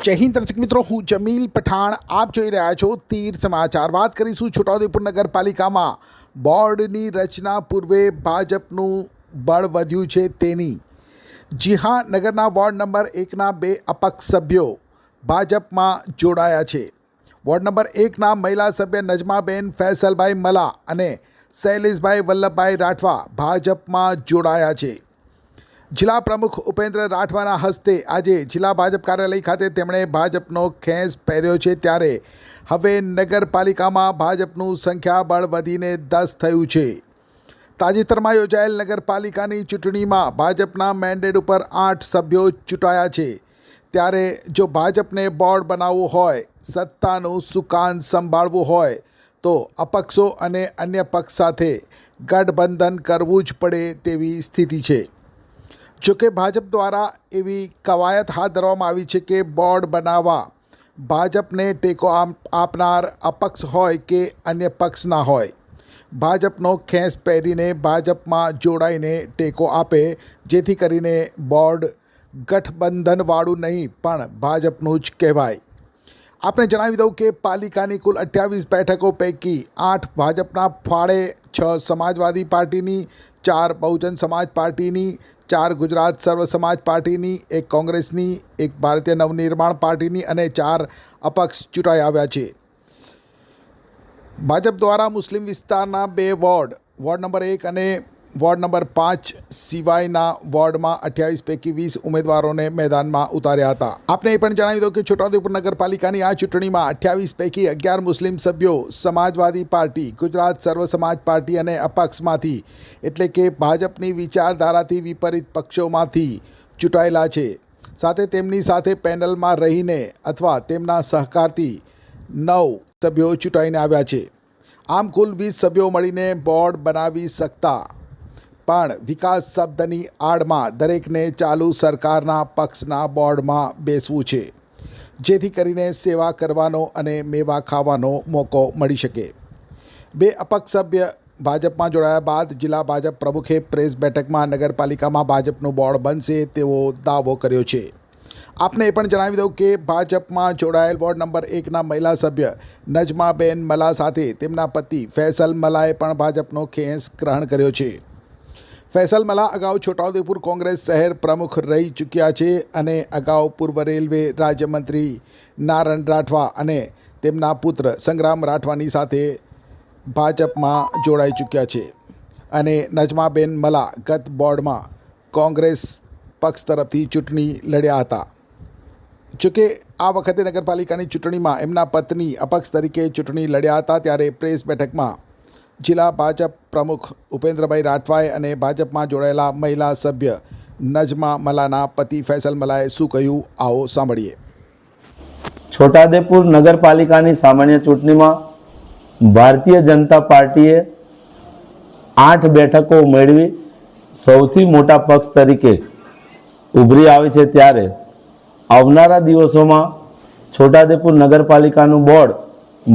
જય હિન્દ દર્શક મિત્રો, હું જમીલ પઠાણ. આપ જોઈ રહ્યા છો તીર સમાચાર. વાત કરીશું છોટાઉદેપુર નગરપાલિકામાં બોર્ડની રચના પૂર્વે ભાજપનું બળ વધ્યું છે તેની. જી હા, નગરના વોર્ડ નંબર 1ના 2 અપક્ષ સભ્યો ભાજપમાં જોડાયા છે. વોર્ડ નંબર 1ના મહિલા સભ્ય નજમાબેન ફૈસલભાઈ મલા અને શૈલેષભાઈ વલ્લભભાઈ રાઠવા ભાજપમાં જોડાયા છે. જિલ્લા પ્રમુખ ઉપેન્દ્ર રાઠવાના હસ્તે આજે જિલ્લા ભાજપ કાર્યાલય ખાતે તેમણે ભાજપનો ખેસ પહેર્યો છે. ત્યારે હવે નગરપાલિકામાં ભાજપનું સંખ્યાબળ વધીને 10 થયું છે. તાજેતરમાં યોજાયેલ નગરપાલિકાની ચૂંટણીમાં ભાજપના મેન્ડેટ ઉપર 8 સભ્યો ચૂંટાયા છે. ત્યારે જો ભાજપને બોર્ડ બનાવવું હોય, સત્તાનું સુકાન સંભાળવું હોય તો અપક્ષો અને અન્ય પક્ષ સાથે ગઠબંધન કરવું જ પડે તેવી સ્થિતિ છે. જોકે ભાજપ દ્વારા એવી કવાયત હાથ ધરવામાં આવી છે કે બોર્ડ બનાવવા ભાજપને ટેકો આપનાર અપક્ષ હોય કે અન્ય પક્ષના હોય, ભાજપનો ખેસ પહેરીને ભાજપમાં જોડાઈને ટેકો આપે, જેથી કરીને બોર્ડ ગઠબંધનવાળું નહીં પણ ભાજપનું જ કહેવાય. આપણે જણાવી દઉં કે પાલિકાની કુલ 28 બેઠકો પૈકી 8 ભાજપના ફાળે, 6 સમાજવાદી પાર્ટીની, 4 બહુજન સમાજ પાર્ટીની, 4 ગુજરાત સર્વ સમાજ પાર્ટીની, 1 કોંગ્રેસની, 1 ભારતીય નવનિર્માણ પાર્ટીની અને 4 અપક્ષ ચૂંટાઈ આવ્યા છે. ભાજપ દ્વારા મુસ્લિમ વિસ્તારના 2 વોર્ડ નંબર 1 અને વોર્ડ નંબર 5 સિવાયના વોર્ડમાં 28 પૈકી 20 ઉમેદવારોને મેદાનમાં ઉતાર્યા હતા. આપણે એ પણ જણાવી દઉં કે છોટાઉદેપુર નગરપાલિકાની આ ચૂંટણીમાં 28 પૈકી 11 મુસ્લિમ સભ્યો સમાજવાદી પાર્ટી, ગુજરાત સર્વ સમાજ પાર્ટી અને અપક્ષમાંથી, એટલે કે ભાજપની વિચારધારાથી વિપરીત પક્ષોમાંથી ચૂંટાયેલા છે. સાથે તેમની સાથે પેનલમાં રહીને અથવા તેમના સહકારથી 9 સભ્યો ચૂંટાઈને આવ્યા છે. આમ કુલ 20 સભ્યો મળીને બોર્ડ બનાવી શકતા, પણ વિકાસ શબ્દની આડમાં દરેકને ચાલુ સરકારના પક્ષના બોર્ડમાં બેસવું છે, જેથી કરીને સેવા કરવાનો અને મેવા ખાવાનો મોકો મળી શકે. 2 અપક્ષ સભ્ય ભાજપમાં જોડાયા બાદ જિલ્લા ભાજપ પ્રમુખે પ્રેસ બેઠકમાં નગરપાલિકામાં ભાજપનું બોર્ડ બનશે તેવો દાવો કર્યો છે. આપને એ પણ જણાવી દઉં કે ભાજપમાં જોડાયેલ વોર્ડ નંબર 1ના મહિલા સભ્ય નજમાબેન મલા સાથે તેમના પતિ ફૈસલ મલાએ પણ ભાજપનો ખેસ ગ્રહણ કર્યો છે. ફૈસલ મલા અગાઉ છોટાઉદેપુર કોંગ્રેસ શહેર પ્રમુખ રહી ચૂક્યા છે અને અગાઉ પૂર્વ રેલવે રાજ્યમંત્રી નારણ રાઠવા અને તેમના પુત્ર સંગ્રામ રાઠવાની સાથે ભાજપમાં જોડાઈ ચૂક્યા છે. અને નજમાબેન મલા ગત બોર્ડમાં કોંગ્રેસ પક્ષ તરફથી ચૂંટણી લડ્યા હતા. જોકે આ વખતે નગરપાલિકાની ચૂંટણીમાં એમના પત્ની અપક્ષ તરીકે ચૂંટણી લડ્યા હતા. ત્યારે પ્રેસ બેઠકમાં જિલ્લા ભાજપ પ્રમુખ ઉપેન્દ્રભાઈ રાઠવાએ અને ભાજપમાં જોડાયેલા મહિલા સભ્ય નજમા મલાના પતિ ફૈસલ મલાએ શું કહ્યું, આવો સાંભળીએ. છોટાઉદેપુર નગરપાલિકાની સામાન્ય ચૂંટણીમાં ભારતીય જનતા પાર્ટીએ 8 બેઠકો મેળવી સૌથી મોટા પક્ષ તરીકે ઉભરી આવી છે. ત્યારે આવનારા દિવસોમાં છોટાઉદેપુર નગરપાલિકાનું બોર્ડ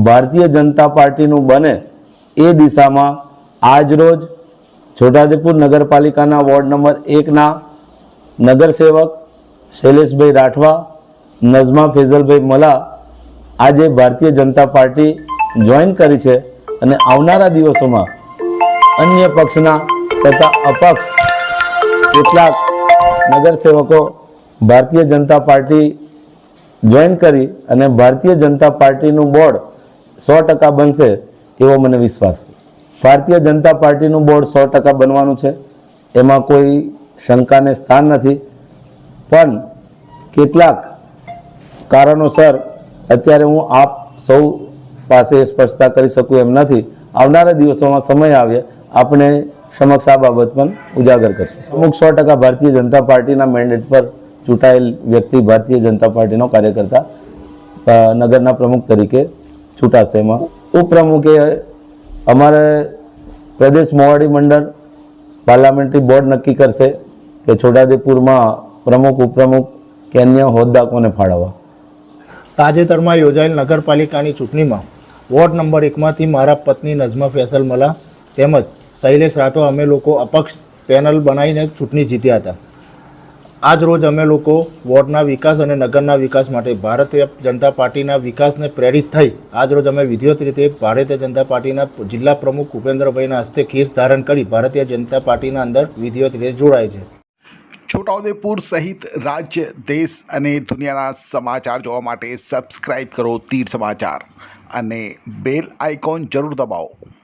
ભારતીય જનતા પાર્ટીનું બને એ દિશામાં આજરોજ છોટાઉદેપુર નગરપાલિકાના વોર્ડ નંબર 1ના નગરસેવક શૈલેષભાઈ રાઠવા, નજમા ફૈઝલભાઈ મલા આજે ભારતીય જનતા પાર્ટી જોઈન કરી છે અને આવનારા દિવસોમાં અન્ય પક્ષના તથા અપક્ષ કેટલાક નગરસેવકો ભારતીય જનતા પાર્ટી જોઈન કરી અને ભારતીય જનતા પાર્ટીનું બોર્ડ 100% બનશે એવો મને વિશ્વાસ છે. ભારતીય જનતા પાર્ટીનું બોર્ડ 100% બનવાનું છે, એમાં કોઈ શંકાને સ્થાન નથી. પણ કેટલાક કારણોસર અત્યારે હું આપ સૌ પાસે સ્પષ્ટતા કરી શકું એમ નથી. આવનારા દિવસોમાં સમય આવે આપણે સમક્ષ આ બાબત પણ ઉજાગર કરશું. અમુક 100% ભારતીય જનતા પાર્ટીના મેન્ડેટ પર ચૂંટાયેલ વ્યક્તિ ભારતીય જનતા પાર્ટીનો કાર્યકર્તા નગરના પ્રમુખ તરીકે ચૂંટાશે. એમાં ઉપપ્રમુખે અમારે પ્રદેશ મોવડી મંડળ પાર્લામેન્ટરી બોર્ડ નક્કી કરશે કે છોટાઉદેપુરમાં પ્રમુખ, ઉપપ્રમુખ કે અન્ય હોદ્દા કોને ફાળવવા. તાજેતરમાં યોજાયેલ નગરપાલિકાની ચૂંટણીમાં વોર્ડ નંબર 1માંથી મારા પત્ની નજમા ફૈસલ મલા તેમજ શૈલેષ રાઠવા અમે લોકો અપક્ષ પેનલ બનાવીને ચૂંટણી જીત્યા હતા. આજ રોજ અમે લોકો વોર્ડના વિકાસ અને નગરના વિકાસ માટે ભારતીય જનતા પાર્ટીના વિકાસને પ્રેરિત થઈ આજ રોજ અમે વિધિવત રીતે ભારતીય જનતા પાર્ટીના જિલ્લા પ્રમુખ ઉપેન્દ્રભાઈના હસ્તે કેસ ધારણ કરી ભારતીય જનતા પાર્ટીના અંદર વિધિવત રીતે જોડાય છે. છોટાઉદેપુર સહિત રાજ્ય, દેશ અને દુનિયાના સમાચાર જોવા માટે સબસ્ક્રાઇબ કરો તીર સમાચાર અને બેલ આઇકોન જરૂર દબાવો.